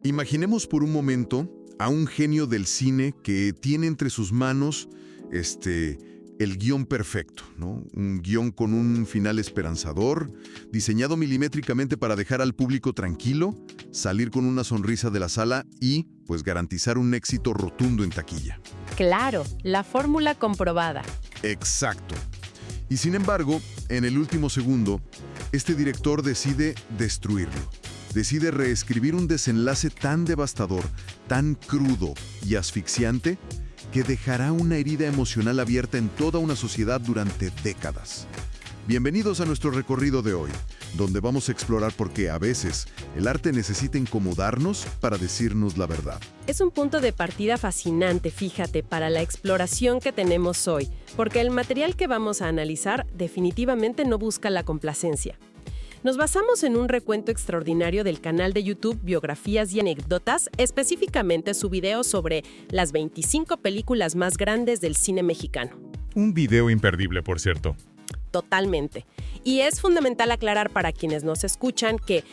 Imaginemos por un momento a un genio del cine que tiene entre sus manos el guión perfecto, ¿no? Un guión con un final esperanzador, diseñado milimétricamente para dejar al público tranquilo, salir con una sonrisa de la sala y, pues, garantizar un éxito rotundo en taquilla. Claro, la fórmula comprobada. Exacto. Y sin embargo, en el último segundo, este director decide destruirlo. Decide reescribir un desenlace tan devastador, tan crudo y asfixiante, que dejará una herida emocional abierta en toda una sociedad durante décadas. Bienvenidos a nuestro recorrido de hoy, donde vamos a explorar por qué a veces el arte necesita incomodarnos para decirnos la verdad. Es un punto de partida fascinante, fíjate, para la exploración que tenemos hoy, porque el material que vamos a analizar definitivamente no busca la complacencia. Nos basamos en un recuento extraordinario del canal de YouTube Biografías y Anécdotas, específicamente su video sobre las 25 películas más grandes del cine mexicano. Un video imperdible, por cierto. Totalmente. Y es fundamental aclarar para quienes nos escuchan que,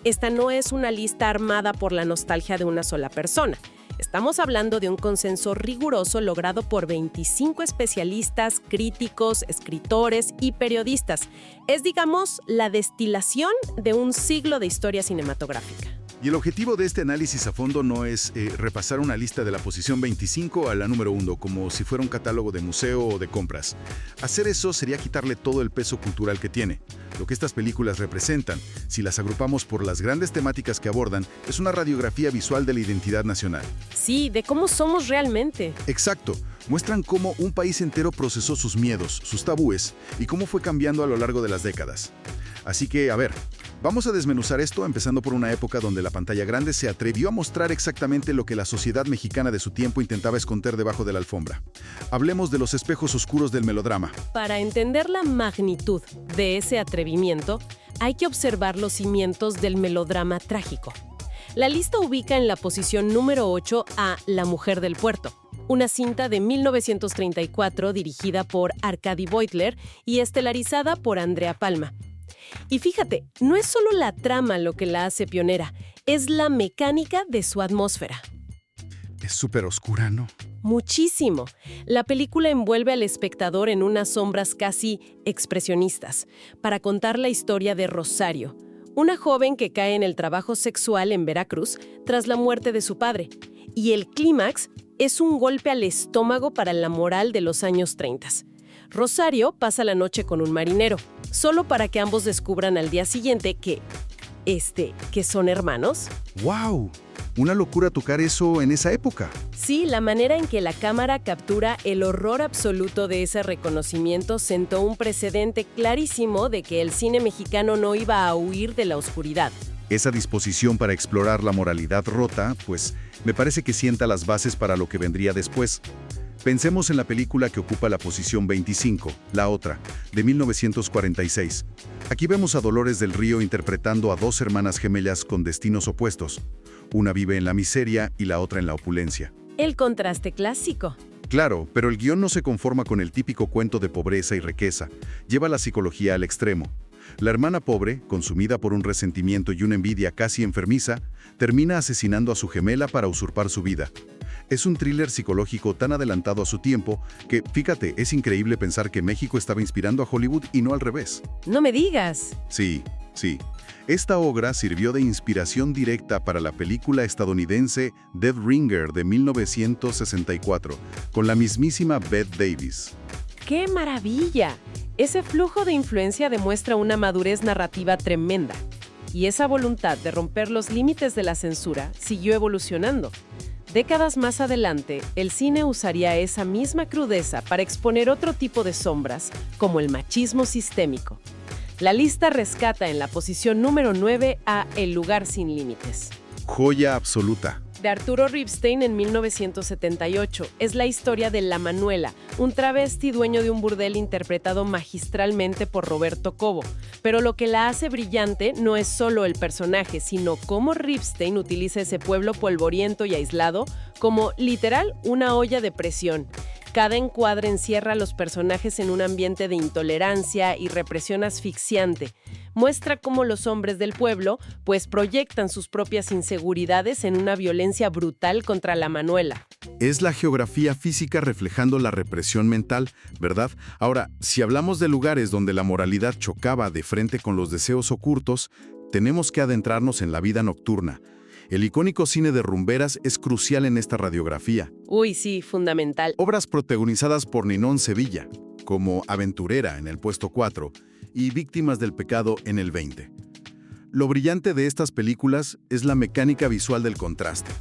esta no es una lista armada por la nostalgia de una sola persona. Estamos hablando de un consenso riguroso logrado por 25 especialistas, críticos, escritores y periodistas. Es, digamos, la destilación de un siglo de historia cinematográfica. Y el objetivo de este análisis a fondo no es repasar una lista de la posición 25 a la número 1, como si fuera un catálogo de museo o de compras. Hacer eso sería quitarle todo el peso cultural que tiene. Lo que estas películas representan, si las agrupamos por las grandes temáticas que abordan, es una radiografía visual de la identidad nacional. Sí, de cómo somos realmente. Exacto. Muestran cómo un país entero procesó sus miedos, sus tabúes, y cómo fue cambiando a lo largo de las décadas. Así que, vamos a desmenuzar esto empezando por una época donde la pantalla grande se atrevió a mostrar exactamente lo que la sociedad mexicana de su tiempo intentaba esconder debajo de la alfombra. Hablemos de los espejos oscuros del melodrama. Para entender la magnitud de ese atrevimiento, hay que observar los cimientos del melodrama trágico. La lista ubica en la posición número 8 a La mujer del puerto, una cinta de 1934 dirigida por Arcadi Beutler y estelarizada por Andrea Palma. Y fíjate, no es solo la trama lo que la hace pionera, es la mecánica de su atmósfera. Es súper oscura, ¿no? Muchísimo. La película envuelve al espectador en unas sombras casi expresionistas, para contar la historia de Rosario, una joven que cae en el trabajo sexual en Veracruz tras la muerte de su padre. Y el clímax es un golpe al estómago para la moral de los años 30. Rosario pasa la noche con un marinero, solo para que ambos descubran al día siguiente que son hermanos. ¡Wow! Una locura tocar eso en esa época. Sí, la manera en que la cámara captura el horror absoluto de ese reconocimiento sentó un precedente clarísimo de que el cine mexicano no iba a huir de la oscuridad. Esa disposición para explorar la moralidad rota, pues, me parece que sienta las bases para lo que vendría después. Pensemos en la película que ocupa la posición 25, La otra, de 1946. Aquí vemos a Dolores del Río interpretando a dos hermanas gemelas con destinos opuestos. Una vive en la miseria y la otra en la opulencia. El contraste clásico. Claro, pero el guión no se conforma con el típico cuento de pobreza y riqueza. Lleva la psicología al extremo. La hermana pobre, consumida por un resentimiento y una envidia casi enfermiza, termina asesinando a su gemela para usurpar su vida. Es un thriller psicológico tan adelantado a su tiempo que, fíjate, es increíble pensar que México estaba inspirando a Hollywood y no al revés. No me digas. Sí. Esta obra sirvió de inspiración directa para la película estadounidense Dead Ringer de 1964, con la mismísima Bette Davis. ¡Qué maravilla! Ese flujo de influencia demuestra una madurez narrativa tremenda. Y esa voluntad de romper los límites de la censura siguió evolucionando. Décadas más adelante, el cine usaría esa misma crudeza para exponer otro tipo de sombras, como el machismo sistémico. La lista rescata en la posición número 9 a El lugar sin límites. Joya absoluta. De Arturo Ripstein en 1978. Es la historia de La Manuela, un travesti dueño de un burdel interpretado magistralmente por Roberto Cobo. Pero lo que la hace brillante no es solo el personaje, sino cómo Ripstein utiliza ese pueblo polvoriento y aislado como, literal, una olla de presión. Cada encuadre encierra a los personajes en un ambiente de intolerancia y represión asfixiante. Muestra cómo los hombres del pueblo, pues, proyectan sus propias inseguridades en una violencia brutal contra la Manuela. Es la geografía física reflejando la represión mental, ¿verdad? Ahora, si hablamos de lugares donde la moralidad chocaba de frente con los deseos ocultos, tenemos que adentrarnos en la vida nocturna. El icónico cine de rumberas es crucial en esta radiografía. Uy, sí, fundamental. Obras protagonizadas por Ninón Sevilla, como Aventurera en el puesto 4 y Víctimas del Pecado en el 20. Lo brillante de estas películas es la mecánica visual del contraste.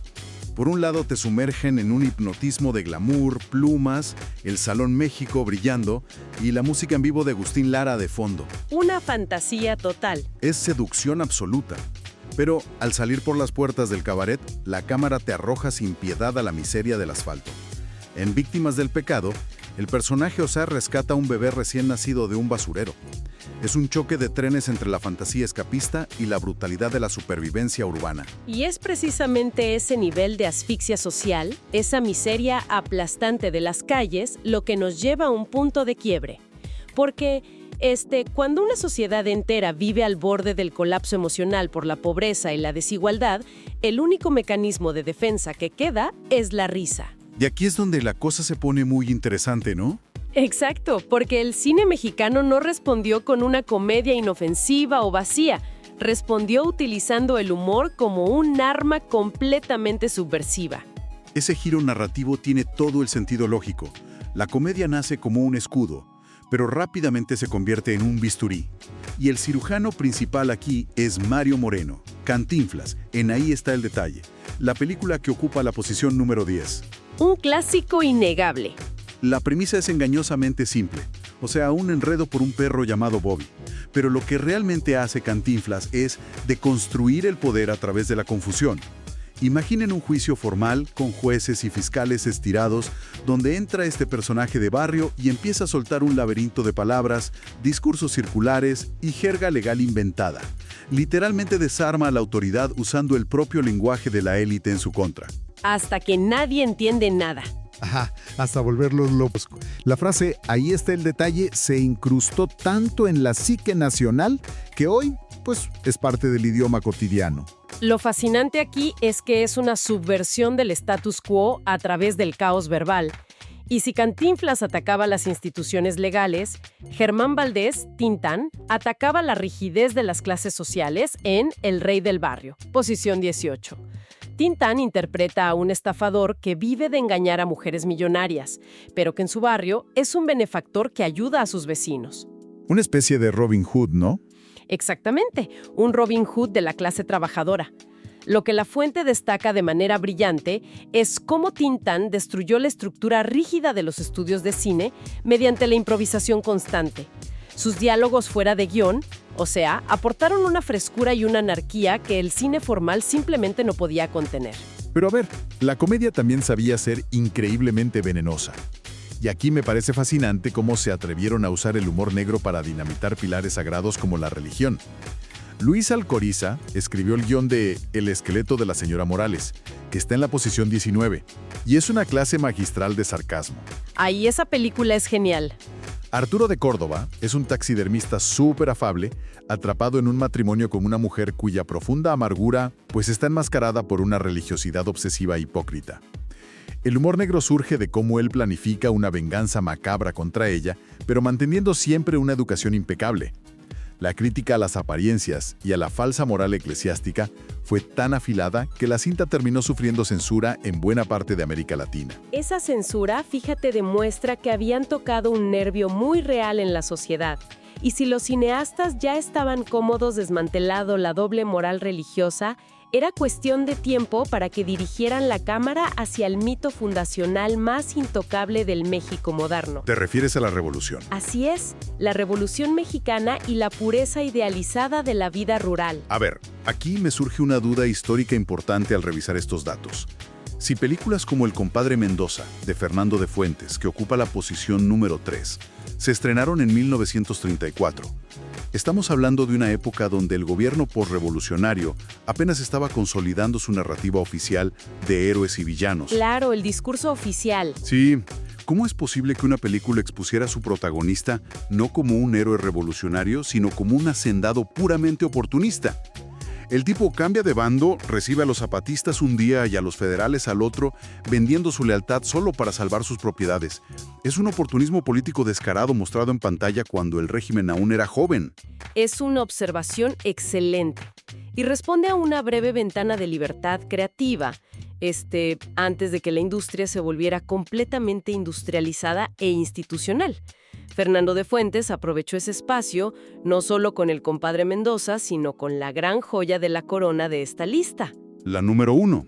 Por un lado te sumergen en un hipnotismo de glamour, plumas, el Salón México brillando y la música en vivo de Agustín Lara de fondo. Una fantasía total. Es seducción absoluta. Pero al salir por las puertas del cabaret, la cámara te arroja sin piedad a la miseria del asfalto. En Víctimas del Pecado, el personaje Osar rescata a un bebé recién nacido de un basurero. Es un choque de trenes entre la fantasía escapista y la brutalidad de la supervivencia urbana. Y es precisamente ese nivel de asfixia social, esa miseria aplastante de las calles, lo que nos lleva a un punto de quiebre. Porque cuando una sociedad entera vive al borde del colapso emocional por la pobreza y la desigualdad, el único mecanismo de defensa que queda es la risa. Y aquí es donde la cosa se pone muy interesante, ¿no? Exacto, porque el cine mexicano no respondió con una comedia inofensiva o vacía, respondió utilizando el humor como un arma completamente subversiva. Ese giro narrativo tiene todo el sentido lógico. La comedia nace como un escudo, pero rápidamente se convierte en un bisturí. Y el cirujano principal aquí es Mario Moreno, Cantinflas, en Ahí está el detalle, la película que ocupa la posición número 10. Un clásico innegable. La premisa es engañosamente simple, o sea, un enredo por un perro llamado Bobby. Pero lo que realmente hace Cantinflas es deconstruir el poder a través de la confusión. Imaginen un juicio formal con jueces y fiscales estirados, donde entra este personaje de barrio y empieza a soltar un laberinto de palabras, discursos circulares y jerga legal inventada. Literalmente desarma a la autoridad usando el propio lenguaje de la élite en su contra. Hasta que nadie entiende nada. Ajá, hasta volverlos locos. La frase "ahí está el detalle" se incrustó tanto en la psique nacional que hoy, pues, es parte del idioma cotidiano. Lo fascinante aquí es que es una subversión del status quo a través del caos verbal. Y si Cantinflas atacaba las instituciones legales, Germán Valdés, Tintán, atacaba la rigidez de las clases sociales en El Rey del Barrio, posición 18. Tintán interpreta a un estafador que vive de engañar a mujeres millonarias, pero que en su barrio es un benefactor que ayuda a sus vecinos. Una especie de Robin Hood, ¿no? Exactamente, un Robin Hood de la clase trabajadora. Lo que la fuente destaca de manera brillante es cómo Tintán destruyó la estructura rígida de los estudios de cine mediante la improvisación constante. Sus diálogos fuera de guión, o sea, aportaron una frescura y una anarquía que el cine formal simplemente no podía contener. Pero a ver, la comedia también sabía ser increíblemente venenosa. Y aquí me parece fascinante cómo se atrevieron a usar el humor negro para dinamitar pilares sagrados como la religión. Luis Alcoriza escribió el guión de El esqueleto de la señora Morales, que está en la posición 19, y es una clase magistral de sarcasmo. Ahí esa película es genial. Arturo de Córdoba es un taxidermista súper afable, atrapado en un matrimonio con una mujer cuya profunda amargura pues está enmascarada por una religiosidad obsesiva e hipócrita. El humor negro surge de cómo él planifica una venganza macabra contra ella, pero manteniendo siempre una educación impecable. La crítica a las apariencias y a la falsa moral eclesiástica fue tan afilada que la cinta terminó sufriendo censura en buena parte de América Latina. Esa censura, fíjate, demuestra que habían tocado un nervio muy real en la sociedad. Y si los cineastas ya estaban cómodos desmantelando la doble moral religiosa, era cuestión de tiempo para que dirigieran la cámara hacia el mito fundacional más intocable del México moderno. ¿Te refieres a la revolución? Así es, la Revolución Mexicana y la pureza idealizada de la vida rural. A ver, aquí me surge una duda histórica importante al revisar estos datos. Si películas como El compadre Mendoza, de Fernando de Fuentes, que ocupa la posición número 3, se estrenaron en 1934, estamos hablando de una época donde el gobierno posrevolucionario apenas estaba consolidando su narrativa oficial de héroes y villanos. Claro, el discurso oficial. Sí, ¿Cómo es posible que una película expusiera a su protagonista no como un héroe revolucionario, sino como un hacendado puramente oportunista? El tipo cambia de bando, recibe a los zapatistas un día y a los federales al otro, vendiendo su lealtad solo para salvar sus propiedades. Es un oportunismo político descarado mostrado en pantalla cuando el régimen aún era joven. Es una observación excelente y responde a una breve ventana de libertad creativa, antes de que la industria se volviera completamente industrializada e institucional. Fernando de Fuentes aprovechó ese espacio no solo con El compadre Mendoza, sino con la gran joya de la corona de esta lista. La número 1.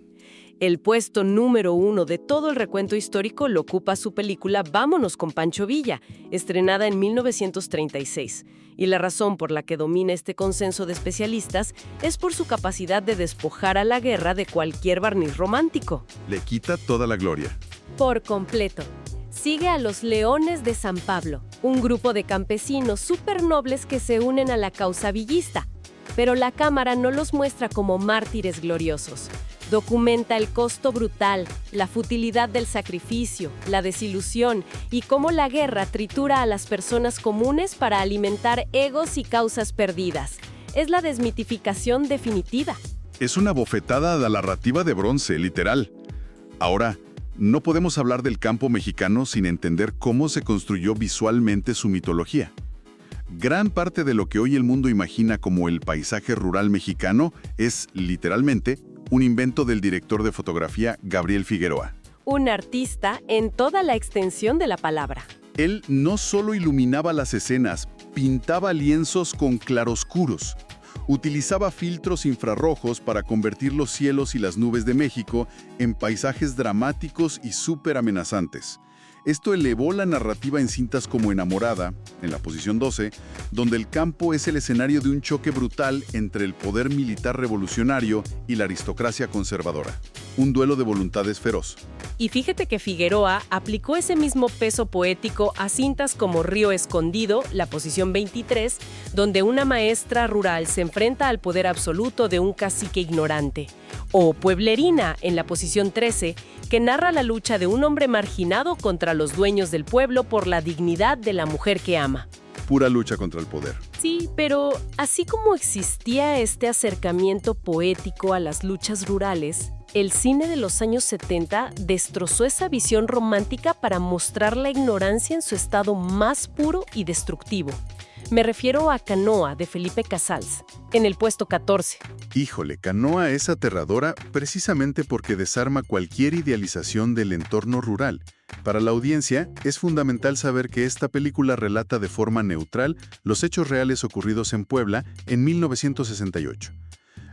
El puesto número 1 de todo el recuento histórico lo ocupa su película Vámonos con Pancho Villa, estrenada en 1936. Y la razón por la que domina este consenso de especialistas es por su capacidad de despojar a la guerra de cualquier barniz romántico. Le quita toda la gloria. Por completo. Sigue a los Leones de San Pablo, un grupo de campesinos supernobles que se unen a la causa villista. Pero la cámara no los muestra como mártires gloriosos. Documenta el costo brutal, la futilidad del sacrificio, la desilusión y cómo la guerra tritura a las personas comunes para alimentar egos y causas perdidas. Es la desmitificación definitiva. Es una bofetada a la narrativa de bronce, literal. Ahora, no podemos hablar del campo mexicano sin entender cómo se construyó visualmente su mitología. Gran parte de lo que hoy el mundo imagina como el paisaje rural mexicano es, literalmente, un invento del director de fotografía Gabriel Figueroa. Un artista en toda la extensión de la palabra. Él no solo iluminaba las escenas, pintaba lienzos con claroscuros. Utilizaba filtros infrarrojos para convertir los cielos y las nubes de México en paisajes dramáticos y súper amenazantes. Esto elevó la narrativa en cintas como Enamorada, en la posición 12, donde el campo es el escenario de un choque brutal entre el poder militar revolucionario y la aristocracia conservadora. Un duelo de voluntades feroz. Y fíjate que Figueroa aplicó ese mismo peso poético a cintas como Río Escondido, la posición 23, donde una maestra rural se enfrenta al poder absoluto de un cacique ignorante. O Pueblerina, en la posición 13, que narra la lucha de un hombre marginado contra los dueños del pueblo por la dignidad de la mujer que ama. Pura lucha contra el poder. Sí, pero así como existía este acercamiento poético a las luchas rurales, el cine de los años 70 destrozó esa visión romántica para mostrar la ignorancia en su estado más puro y destructivo. Me refiero a Canoa, de Felipe Casals, en el puesto 14. Híjole, Canoa es aterradora precisamente porque desarma cualquier idealización del entorno rural. Para la audiencia, es fundamental saber que esta película relata de forma neutral los hechos reales ocurridos en Puebla en 1968.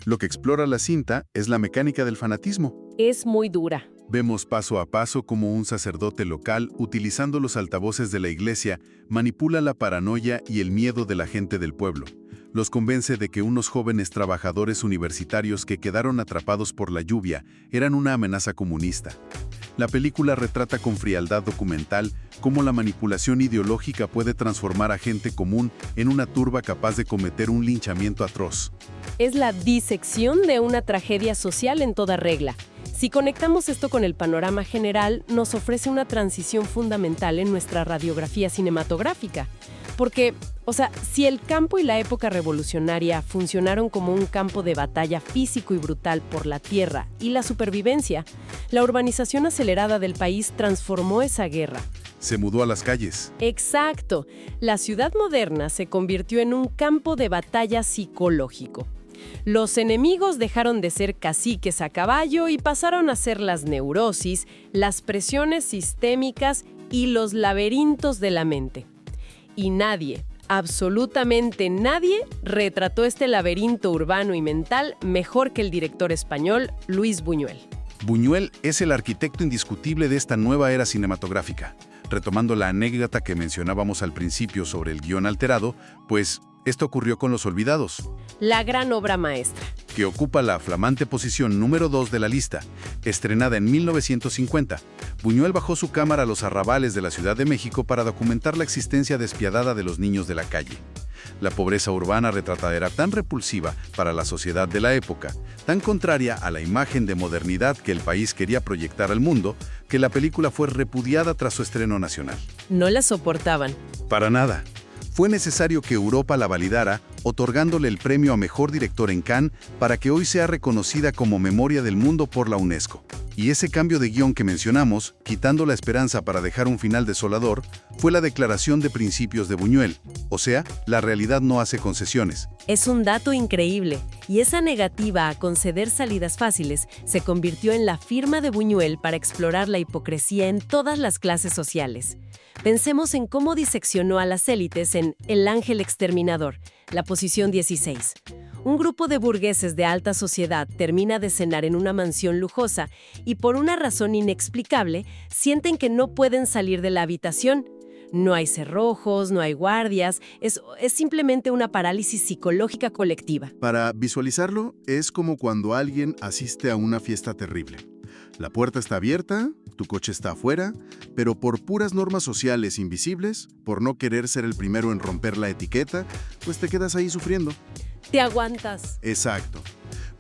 Lo que explora la cinta es la mecánica del fanatismo. Es muy dura. Vemos paso a paso cómo un sacerdote local, utilizando los altavoces de la iglesia, manipula la paranoia y el miedo de la gente del pueblo. Los convence de que unos jóvenes trabajadores universitarios que quedaron atrapados por la lluvia eran una amenaza comunista. La película retrata con frialdad documental cómo la manipulación ideológica puede transformar a gente común en una turba capaz de cometer un linchamiento atroz. Es la disección de una tragedia social en toda regla. Si conectamos esto con el panorama general, nos ofrece una transición fundamental en nuestra radiografía cinematográfica. Porque, si el campo y la época revolucionaria funcionaron como un campo de batalla físico y brutal por la tierra y la supervivencia, la urbanización acelerada del país transformó esa guerra. Se mudó a las calles. Exacto. La ciudad moderna se convirtió en un campo de batalla psicológico. Los enemigos dejaron de ser caciques a caballo y pasaron a ser las neurosis, las presiones sistémicas y los laberintos de la mente. Y nadie, absolutamente nadie, retrató este laberinto urbano y mental mejor que el director español Luis Buñuel. Buñuel es el arquitecto indiscutible de esta nueva era cinematográfica. Retomando la anécdota que mencionábamos al principio sobre el guión alterado, pues Esto ocurrió con Los Olvidados, La gran obra maestra. que ocupa la flamante posición número 2 de la lista. Estrenada en 1950, Buñuel bajó su cámara a los arrabales de la Ciudad de México para documentar la existencia despiadada de los niños de la calle. La pobreza urbana retratada era tan repulsiva para la sociedad de la época, tan contraria a la imagen de modernidad que el país quería proyectar al mundo, que la película fue repudiada tras su estreno nacional. No la soportaban. Para nada. Fue necesario que Europa la validara, otorgándole el premio a Mejor Director en Cannes para que hoy sea reconocida como Memoria del Mundo por la UNESCO. Y ese cambio de guión que mencionamos, quitando la esperanza para dejar un final desolador, fue la declaración de principios de Buñuel. O sea, la realidad no hace concesiones. Es un dato increíble, y esa negativa a conceder salidas fáciles se convirtió en la firma de Buñuel para explorar la hipocresía en todas las clases sociales. Pensemos en cómo diseccionó a las élites en El Ángel Exterminador, la posición 16. Un grupo de burgueses de alta sociedad termina de cenar en una mansión lujosa y por una razón inexplicable sienten que no pueden salir de la habitación. No hay cerrojos, no hay guardias, es simplemente una parálisis psicológica colectiva. Para visualizarlo, es como cuando alguien asiste a una fiesta terrible. La puerta está abierta, tu coche está afuera, pero por puras normas sociales invisibles, por no querer ser el primero en romper la etiqueta, pues te quedas ahí sufriendo. Te aguantas. Exacto.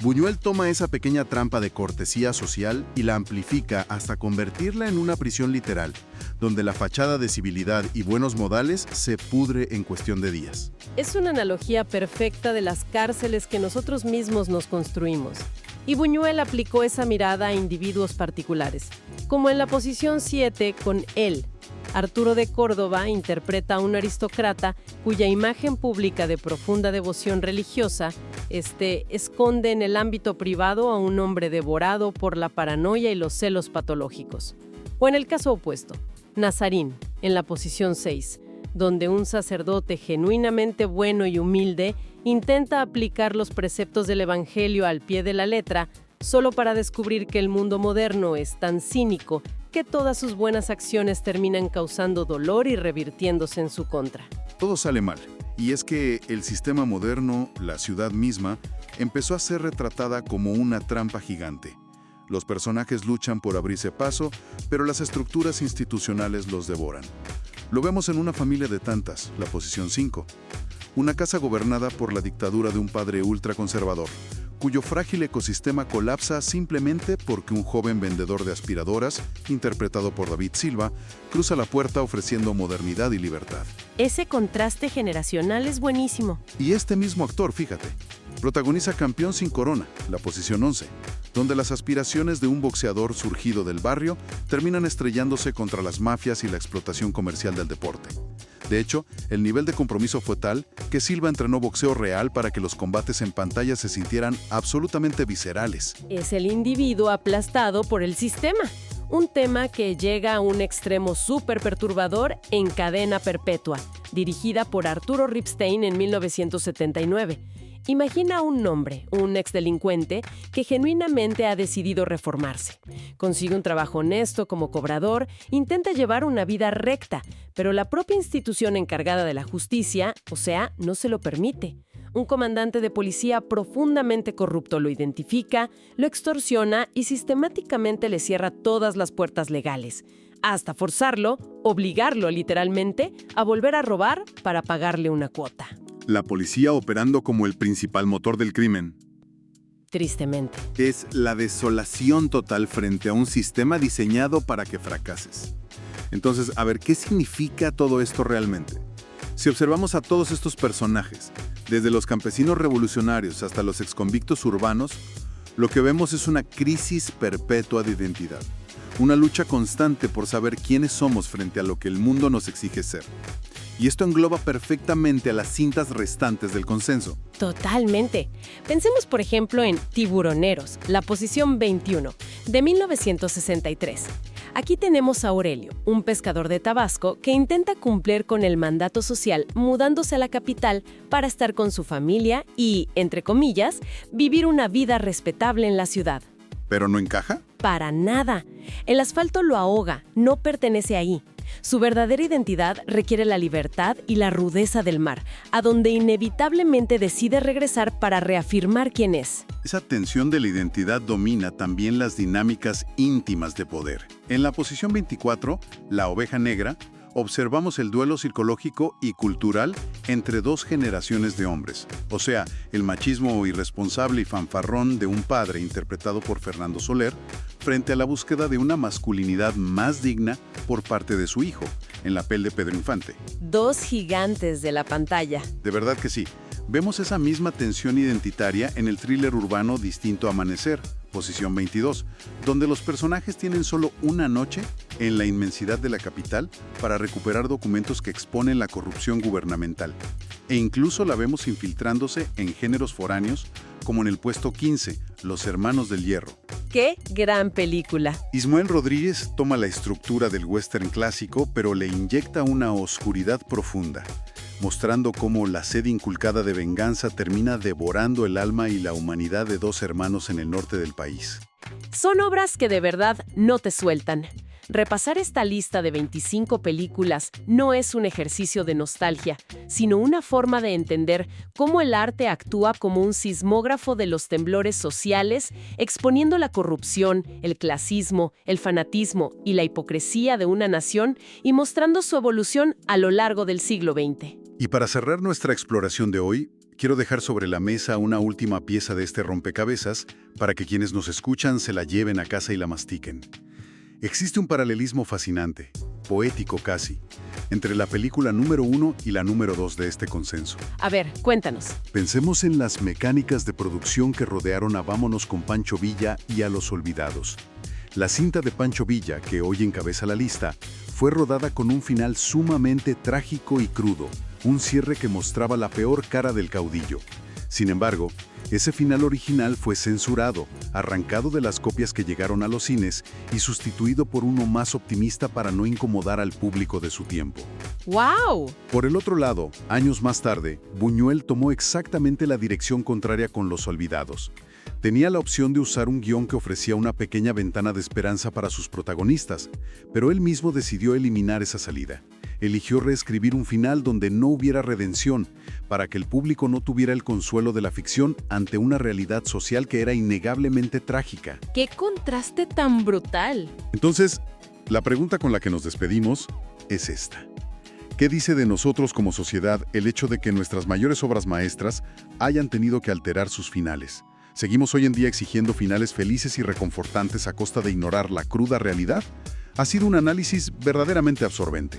Buñuel toma esa pequeña trampa de cortesía social y la amplifica hasta convertirla en una prisión literal, donde la fachada de civilidad y buenos modales se pudre en cuestión de días. Es una analogía perfecta de las cárceles que nosotros mismos nos construimos. Y Buñuel aplicó esa mirada a individuos particulares, como en la posición 7 con Él. Arturo de Córdoba interpreta a un aristócrata cuya imagen pública de profunda devoción religiosa esconde en el ámbito privado a un hombre devorado por la paranoia y los celos patológicos. O en el caso opuesto, Nazarín, en la posición 6, donde un sacerdote genuinamente bueno y humilde intenta aplicar los preceptos del Evangelio al pie de la letra, solo para descubrir que el mundo moderno es tan cínico que todas sus buenas acciones terminan causando dolor y revirtiéndose en su contra. Todo sale mal, y es que el sistema moderno, la ciudad misma, empezó a ser retratada como una trampa gigante. Los personajes luchan por abrirse paso, pero las estructuras institucionales los devoran. Lo vemos en Una familia de tantas, la posición 5. Una casa gobernada por la dictadura de un padre ultraconservador, cuyo frágil ecosistema colapsa simplemente porque un joven vendedor de aspiradoras, interpretado por David Silva, cruza la puerta ofreciendo modernidad y libertad. Ese contraste generacional es buenísimo. Y este mismo actor, fíjate, protagoniza Campeón sin corona, la posición 11, donde las aspiraciones de un boxeador surgido del barrio terminan estrellándose contra las mafias y la explotación comercial del deporte. De hecho, el nivel de compromiso fue tal que Silva entrenó boxeo real para que los combates en pantalla se sintieran absolutamente viscerales. Es el individuo aplastado por el sistema. Un tema que llega a un extremo súper perturbador en Cadena Perpetua, dirigida por Arturo Ripstein en 1979. Imagina a un hombre, un exdelincuente, que genuinamente ha decidido reformarse. Consigue un trabajo honesto como cobrador, intenta llevar una vida recta, pero la propia institución encargada de la justicia, o sea, no se lo permite. Un comandante de policía profundamente corrupto lo identifica, lo extorsiona y sistemáticamente le cierra todas las puertas legales, hasta forzarlo, obligarlo literalmente, a volver a robar para pagarle una cuota. La policía operando como el principal motor del crimen. Tristemente. Es la desolación total frente a un sistema diseñado para que fracases. Entonces, a ver, ¿qué significa todo esto realmente? Si observamos a todos estos personajes, desde los campesinos revolucionarios hasta los exconvictos urbanos, lo que vemos es una crisis perpetua de identidad. Una lucha constante por saber quiénes somos frente a lo que el mundo nos exige ser. Y esto engloba perfectamente a las cintas restantes del consenso. Totalmente. Pensemos, por ejemplo, en Tiburoneros, la posición 21, de 1963. Aquí tenemos a Aurelio, un pescador de Tabasco que intenta cumplir con el mandato social mudándose a la capital para estar con su familia y, entre comillas, vivir una vida respetable en la ciudad. ¿Pero no encaja? Para nada. El asfalto lo ahoga, no pertenece ahí. Su verdadera identidad requiere la libertad y la rudeza del mar, a donde inevitablemente decide regresar para reafirmar quién es. Esa tensión de la identidad domina también las dinámicas íntimas de poder. En la posición 24, La oveja negra, observamos el duelo psicológico y cultural entre dos generaciones de hombres, o sea, el machismo irresponsable y fanfarrón de un padre interpretado por Fernando Soler, frente a la búsqueda de una masculinidad más digna por parte de su hijo, en la piel de Pedro Infante. Dos gigantes de la pantalla. De verdad que sí. Vemos esa misma tensión identitaria en el thriller urbano Distinto Amanecer, posición 22, donde los personajes tienen solo una noche en la inmensidad de la capital para recuperar documentos que exponen la corrupción gubernamental. E incluso la vemos infiltrándose en géneros foráneos, como en el puesto 15, Los Hermanos del Hierro. ¡Qué gran película! Ismael Rodríguez toma la estructura del western clásico, pero le inyecta una oscuridad profunda, mostrando cómo la sed inculcada de venganza termina devorando el alma y la humanidad de dos hermanos en el norte del país. Son obras que de verdad no te sueltan. Repasar esta lista de 25 películas no es un ejercicio de nostalgia, sino una forma de entender cómo el arte actúa como un sismógrafo de los temblores sociales, exponiendo la corrupción, el clasismo, el fanatismo y la hipocresía de una nación y mostrando su evolución a lo largo del siglo XX. Y para cerrar nuestra exploración de hoy, quiero dejar sobre la mesa una última pieza de este rompecabezas para que quienes nos escuchan se la lleven a casa y la mastiquen. Existe un paralelismo fascinante, poético casi, entre la película número 1 y la número 2 de este consenso. A ver, cuéntanos. Pensemos en las mecánicas de producción que rodearon a Vámonos con Pancho Villa y a Los Olvidados. La cinta de Pancho Villa, que hoy encabeza la lista, fue rodada con un final sumamente trágico y crudo, un cierre que mostraba la peor cara del caudillo. Sin embargo, ese final original fue censurado, arrancado de las copias que llegaron a los cines y sustituido por uno más optimista para no incomodar al público de su tiempo. ¡Wow! Por el otro lado, años más tarde, Buñuel tomó exactamente la dirección contraria con Los Olvidados. Tenía la opción de usar un guión que ofrecía una pequeña ventana de esperanza para sus protagonistas, pero él mismo decidió eliminar esa salida. Eligió reescribir un final donde no hubiera redención, para que el público no tuviera el consuelo de la ficción ante una realidad social que era innegablemente trágica. ¡Qué contraste tan brutal! Entonces, la pregunta con la que nos despedimos es esta. ¿Qué dice de nosotros como sociedad el hecho de que nuestras mayores obras maestras hayan tenido que alterar sus finales? ¿Seguimos hoy en día exigiendo finales felices y reconfortantes a costa de ignorar la cruda realidad? Ha sido un análisis verdaderamente absorbente.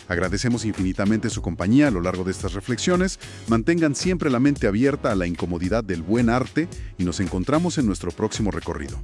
Agradecemos infinitamente su compañía a lo largo de estas reflexiones. Mantengan siempre la mente abierta a la incomodidad del buen arte y nos encontramos en nuestro próximo recorrido.